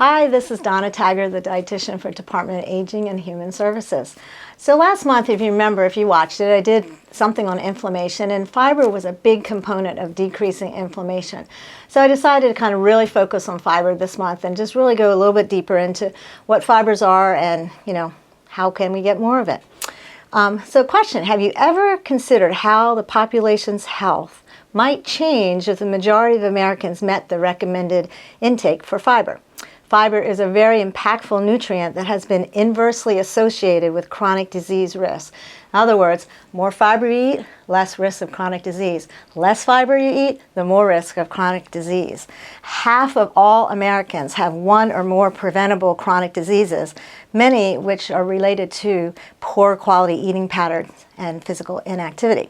Hi, this is Donna Taggert, the dietitian for Department of Aging and Human Services. So last month, if you remember, if you watched it, I did something on inflammation, and fiber was a big component of decreasing inflammation. So I decided to kind of really focus on fiber this month and just really go a little bit deeper into what fibers are and, how can we get more of it. So question, have you ever considered how the population's health might change if the majority of Americans met the recommended intake for fiber? Fiber is a very impactful nutrient that has been inversely associated with chronic disease risk. In other words, more fiber you eat, less risk of chronic disease. Less fiber you eat, the more risk of chronic disease. Half of all Americans have one or more preventable chronic diseases, many which are related to poor quality eating patterns and physical inactivity.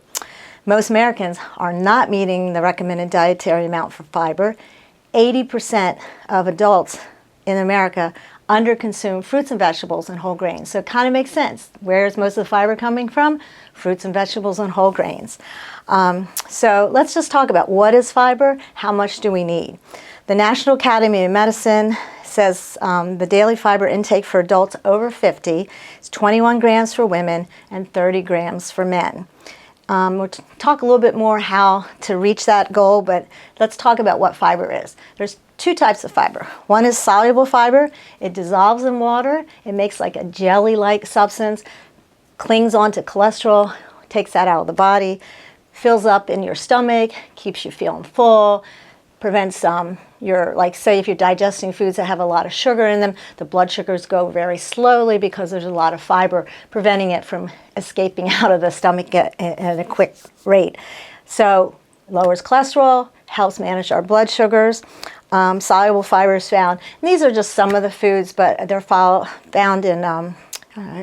Most Americans are not meeting the recommended dietary amount for fiber. 80% of adults in America underconsume fruits and vegetables and whole grains. So it kind of makes sense. Where is most of the fiber coming from? Fruits and vegetables and whole grains. So let's just talk about what is fiber, how much do we need? The National Academy of Medicine says the daily fiber intake for adults over 50 is 21 grams for women and 30 grams for men. We'll talk a little bit more how to reach that goal, but let's talk about what fiber is. There's two types of fiber. One is soluble fiber. It dissolves in water. It makes like a jelly-like substance, clings onto cholesterol, takes that out of the body, fills up in your stomach, keeps you feeling full, prevents say if you're digesting foods that have a lot of sugar in them, the blood sugars go very slowly because there's a lot of fiber preventing it from escaping out of the stomach at a quick rate. So lowers cholesterol, helps manage our blood sugars. Soluble fiber is found. And these are just some of the foods, but they're found in, I'll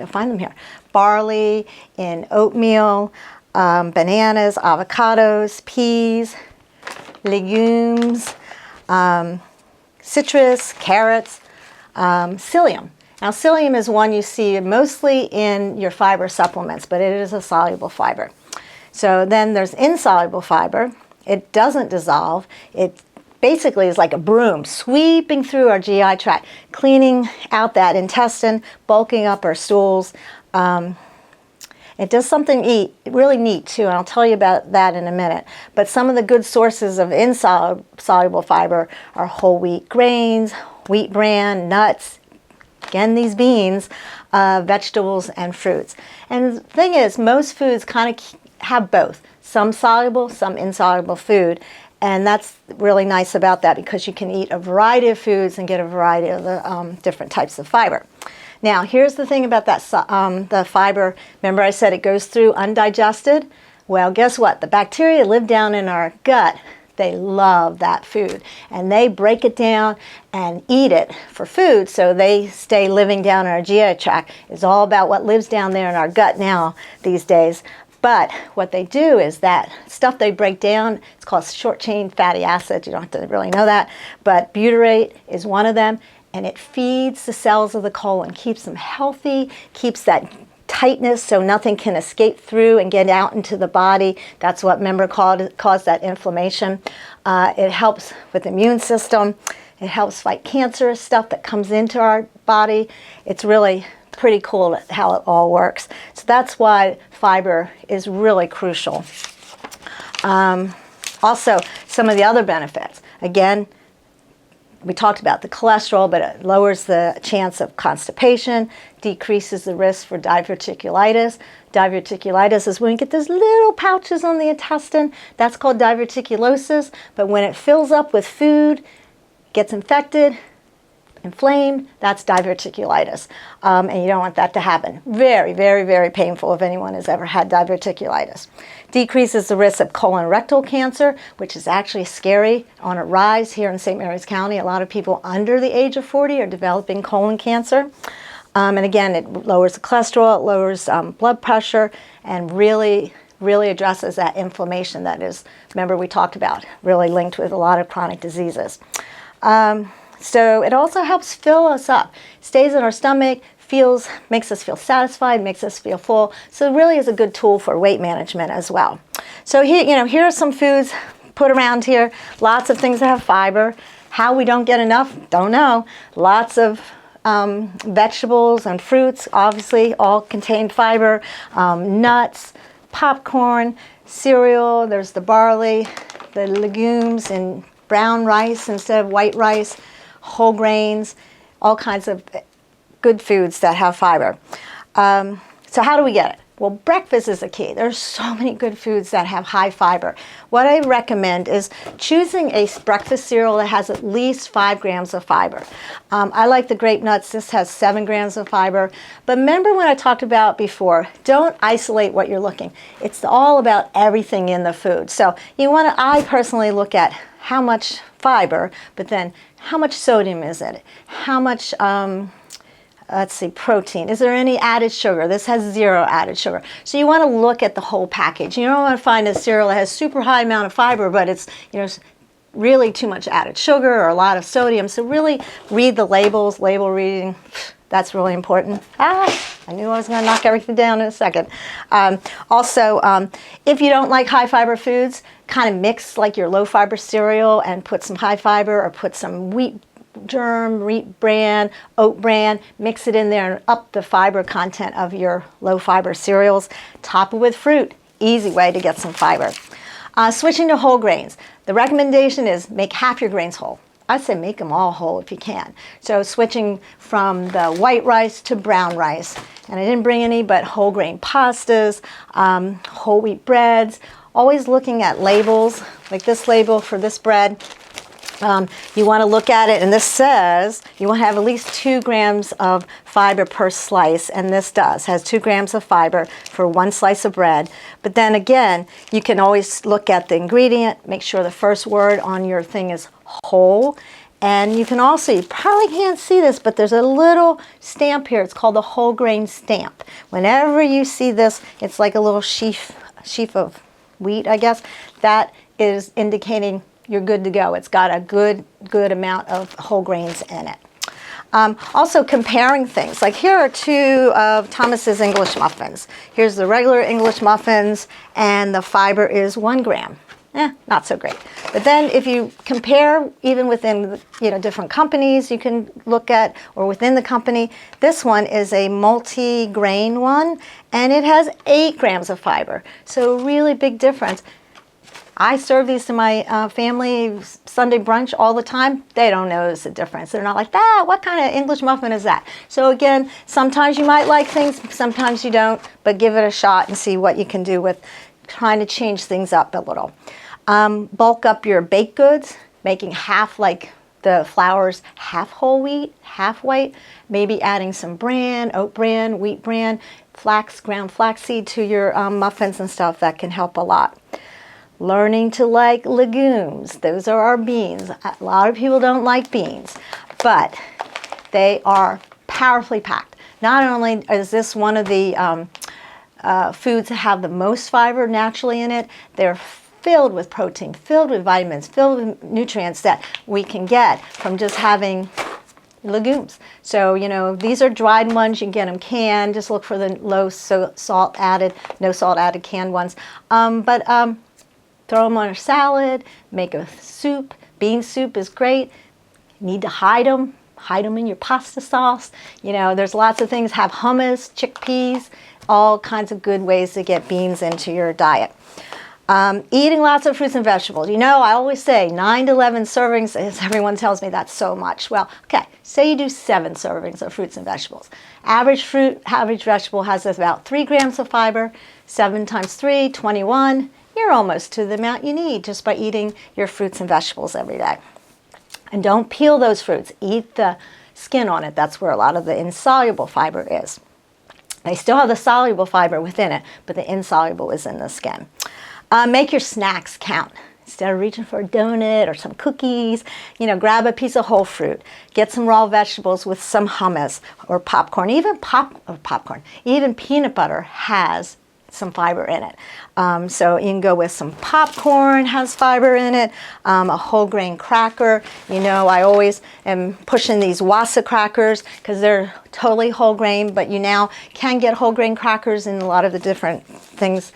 find them here, barley, in oatmeal, bananas, avocados, peas, legumes, citrus, carrots, psyllium. Now psyllium is one you see mostly in your fiber supplements, but it is a soluble fiber. So then there's insoluble fiber. It doesn't dissolve. It basically is like a broom sweeping through our GI tract, cleaning out that intestine, bulking up our stools. It does something really neat too, and I'll tell you about that in a minute. But some of the good sources of insoluble fiber are whole wheat grains, wheat bran, nuts, again these beans, vegetables, and fruits. And the thing is, most foods kind of have both, some soluble, some insoluble food. And that's really nice about that because you can eat a variety of foods and get a variety of the different types of fiber. Now, here's the thing about that the fiber. Remember I said it goes through undigested? Well, guess what? The bacteria live down in our gut. They love that food. And they break it down and eat it for food, so they stay living down in our GI tract. It's all about what lives down there in our gut now these days. But what they do is that stuff they break down, it's called short-chain fatty acids. You don't have to really know that. But butyrate is one of them, and it feeds the cells of the colon, keeps them healthy, keeps that tightness so nothing can escape through and get out into the body. That's what, remember, caused that inflammation. It helps with the immune system. It helps fight cancerous stuff that comes into our body. It's really pretty cool how it all works. So that's why fiber is really crucial. Also, some of the other benefits. Again, we talked about the cholesterol, but it lowers the chance of constipation, decreases the risk for diverticulitis. Diverticulitis is when you get those little pouches on the intestine. That's called diverticulosis. But when it fills up with food, gets infected, inflamed, that's diverticulitis. And you don't want that to happen. Very, very, very painful if anyone has ever had diverticulitis. Decreases the risk of colorectal cancer, which is actually scary, on a rise here in St. Mary's County. A lot of people under the age of 40 are developing colon cancer. And again, it lowers the cholesterol, it lowers blood pressure, and really addresses that inflammation that is, remember we talked about, really linked with a lot of chronic diseases. So it also helps fill us up, stays in our stomach, makes us feel satisfied, makes us feel full. So it really is a good tool for weight management as well. So here are some foods put around here. Lots of things that have fiber. How we don't get enough, don't know. Lots of vegetables and fruits, obviously, all contain fiber. Nuts, popcorn, cereal, there's the barley, the legumes and brown rice instead of white rice, whole grains, all kinds of good foods that have fiber. So how do we get it? Well, breakfast is the key. There's so many good foods that have high fiber. What I recommend is choosing a breakfast cereal that has at least 5 grams of fiber. I like the grape nuts. This has 7 grams of fiber. But remember when I talked about before, don't isolate what you're looking. It's all about everything in the food. So you want to, I personally look at how much fiber, but then how much sodium is it? How much let's see, protein. Is there any added sugar? This has 0 added sugar. So you want to look at the whole package. You don't want to find a cereal that has super high amount of fiber, but it's, really too much added sugar or a lot of sodium. So really read the labels. Label reading, that's really important. I knew I was going to knock everything down in a second. Also, if you don't like high fiber foods, kind of mix like your low fiber cereal and put some high fiber, or put some wheat germ, wheat bran, oat bran, mix it in there and up the fiber content of your low fiber cereals. Top it with fruit. Easy way to get some fiber. Switching to whole grains. The recommendation is make half your grains whole. I'd say make them all whole if you can. So switching from the white rice to brown rice. And I didn't bring any, but whole grain pastas, whole wheat breads. Always looking at labels, like this label for this bread. You want to look at it, and this says you want to have at least 2 grams of fiber per slice, and this has 2 grams of fiber for 1 slice of bread. But then again, you can always look at the ingredient, make sure the first word on your thing is whole. And you can also, you probably can't see this, but there's a little stamp here. It's called the whole grain stamp. Whenever you see this, it's like a little sheaf of wheat, I guess. That is indicating you're good to go. It's got a good amount of whole grains in it. Also comparing things. Like here are 2 of Thomas's English muffins. Here's the regular English muffins, and the fiber is 1 gram. Not so great. But then if you compare, even within different companies you can look at, or within the company, this one is a multi-grain one, and it has 8 grams of fiber. So really big difference. I serve these to my family Sunday brunch all the time. They don't notice the difference. They're not like, what kind of English muffin is that? So again, sometimes you might like things, sometimes you don't, but give it a shot and see what you can do with trying to change things up a little. Bulk up your baked goods, making half like the flours, half whole wheat, half white, maybe adding some bran, oat bran, wheat bran, ground flaxseed to your muffins and stuff. That can help a lot. Learning to like legumes. Those are our beans. A lot of people don't like beans, but they are powerfully packed. Not only is this one of the foods that have the most fiber naturally in it, they're filled with protein, filled with vitamins, filled with nutrients that we can get from just having legumes. So, these are dried ones. You can get them canned. Just look for the no salt added canned ones. Throw them on a salad, make a soup. Bean soup is great. You need to hide them in your pasta sauce. There's lots of things. Have hummus, chickpeas, all kinds of good ways to get beans into your diet. Eating lots of fruits and vegetables. I always say 9 to 11 servings, as everyone tells me that's so much. Well, okay, say you do 7 servings of fruits and vegetables. Average vegetable has about 3 grams of fiber. 7 times 3, 21. You're almost to the amount you need just by eating your fruits and vegetables every day. And don't peel those fruits. Eat the skin on it. That's where a lot of the insoluble fiber is. They still have the soluble fiber within it, but the insoluble is in the skin. Make your snacks count. Instead of reaching for a donut or some cookies, grab a piece of whole fruit. Get some raw vegetables with some hummus or popcorn. Even peanut butter has some fiber in it. So you can go with some popcorn, has fiber in it, a whole grain cracker. I always am pushing these Wasa crackers because they're totally whole grain, but you now can get whole grain crackers in a lot of the different things.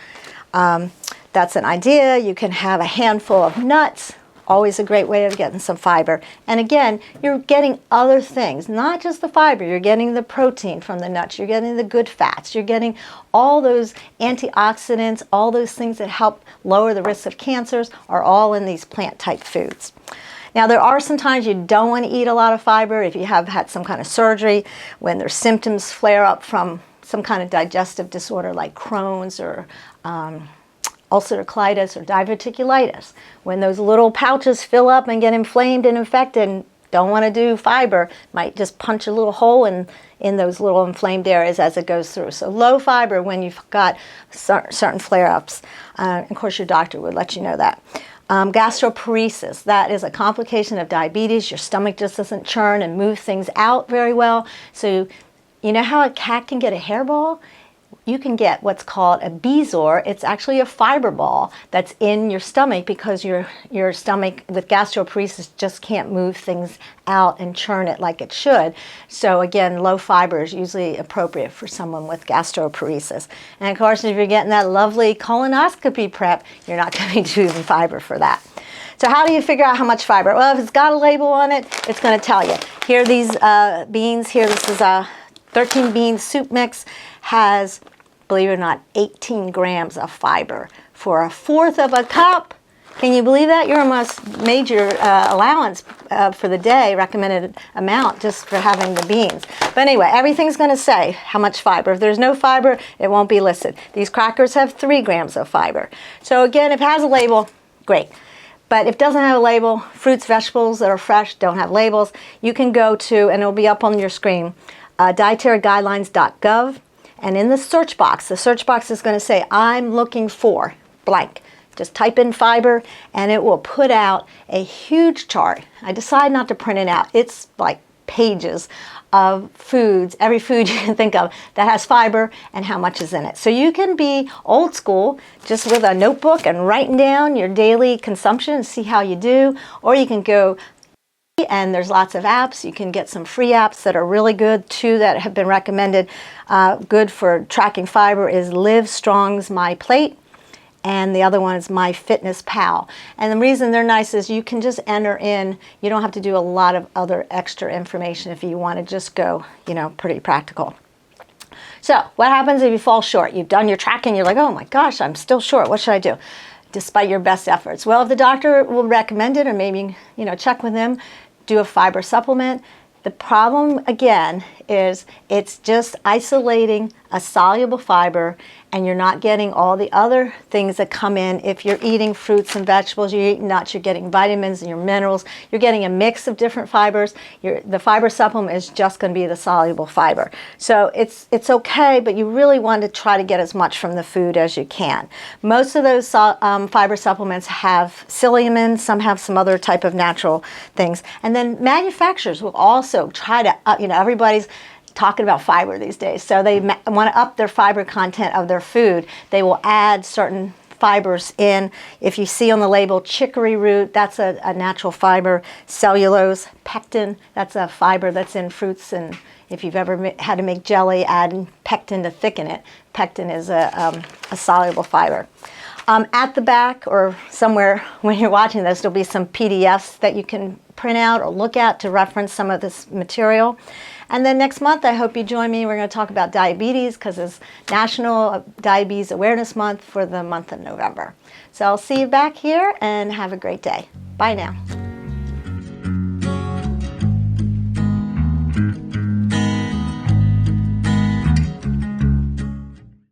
That's an idea. You can have a handful of nuts, Always a great way of getting some fiber. And again, you're getting other things, not just the fiber. You're getting the protein from the nuts. You're getting the good fats. You're getting all those antioxidants, all those things that help lower the risk of cancers are all in these plant-type foods. Now, there are some times you don't want to eat a lot of fiber if you have had some kind of surgery, when their symptoms flare up from some kind of digestive disorder like Crohn's or ulcerative colitis or diverticulitis. When those little pouches fill up and get inflamed and infected and don't want to do fiber, might just punch a little hole in those little inflamed areas as it goes through. So low fiber when you've got certain flare-ups. Of course, your doctor would let you know that. Gastroparesis, that is a complication of diabetes. Your stomach just doesn't churn and move things out very well. So you know how a cat can get a hairball? You can get what's called a bezoar. It's actually a fiber ball that's in your stomach because your stomach with gastroparesis just can't move things out and churn it like it should. So again, low fiber is usually appropriate for someone with gastroparesis. And of course, if you're getting that lovely colonoscopy prep, you're not going to be choosing fiber for that. So how do you figure out how much fiber? Well, if it's got a label on it, it's going to tell you. Here are these beans. Here, this is a 13 bean soup mix, has, believe it or not, 18 grams of fiber for a fourth of a cup. Can you believe that? You almost made your allowance for the day, recommended amount, just for having the beans. But anyway, everything's going to say how much fiber. If there's no fiber, it won't be listed. These crackers have 3 grams of fiber. So again, if it has a label, great. But if it doesn't have a label, fruits, vegetables that are fresh, don't have labels, you can go to, and it'll be up on your screen, dietaryguidelines.gov. And in the search box is going to say, I'm looking for blank. Just type in fiber and it will put out a huge chart. I decided not to print it out. It's like pages of foods, every food you can think of that has fiber and how much is in it. So you can be old school just with a notebook and writing down your daily consumption and see how you do. Or you can go, and there's lots of apps. You can get some free apps that are really good. 2 that have been recommended good for tracking fiber is Live Strong's My Plate, and the other one is MyFitnessPal. And the reason they're nice is you can just enter in. You don't have to do a lot of other extra information if you want to just go, pretty practical. So what happens if you fall short? You've done your tracking. You're like, oh my gosh, I'm still short. What should I do? Despite your best efforts. Well, if the doctor will recommend it, or maybe, check with them, do a fiber supplement. The problem, again, is it's just isolating a soluble fiber, and you're not getting all the other things that come in. If you're eating fruits and vegetables, you're eating nuts, you're getting vitamins and your minerals, you're getting a mix of different fibers. The fiber supplement is just going to be the soluble fiber. So it's okay, but you really want to try to get as much from the food as you can. Most of those fiber supplements have psyllium, some have some other type of natural things. And then manufacturers will also try to, everybody's talking about fiber these days. So they want to up their fiber content of their food. They will add certain fibers in. If you see on the label chicory root, that's a natural fiber. Cellulose, pectin, that's a fiber that's in fruits. And if you've ever had to make jelly, add pectin to thicken it. Pectin is a soluble fiber. At the back or somewhere when you're watching this, there'll be some PDFs that you can print out or look at to reference some of this material. And then next month, I hope you join me. We're going to talk about diabetes because it's National Diabetes Awareness Month for the month of November. So I'll see you back here and have a great day. Bye now.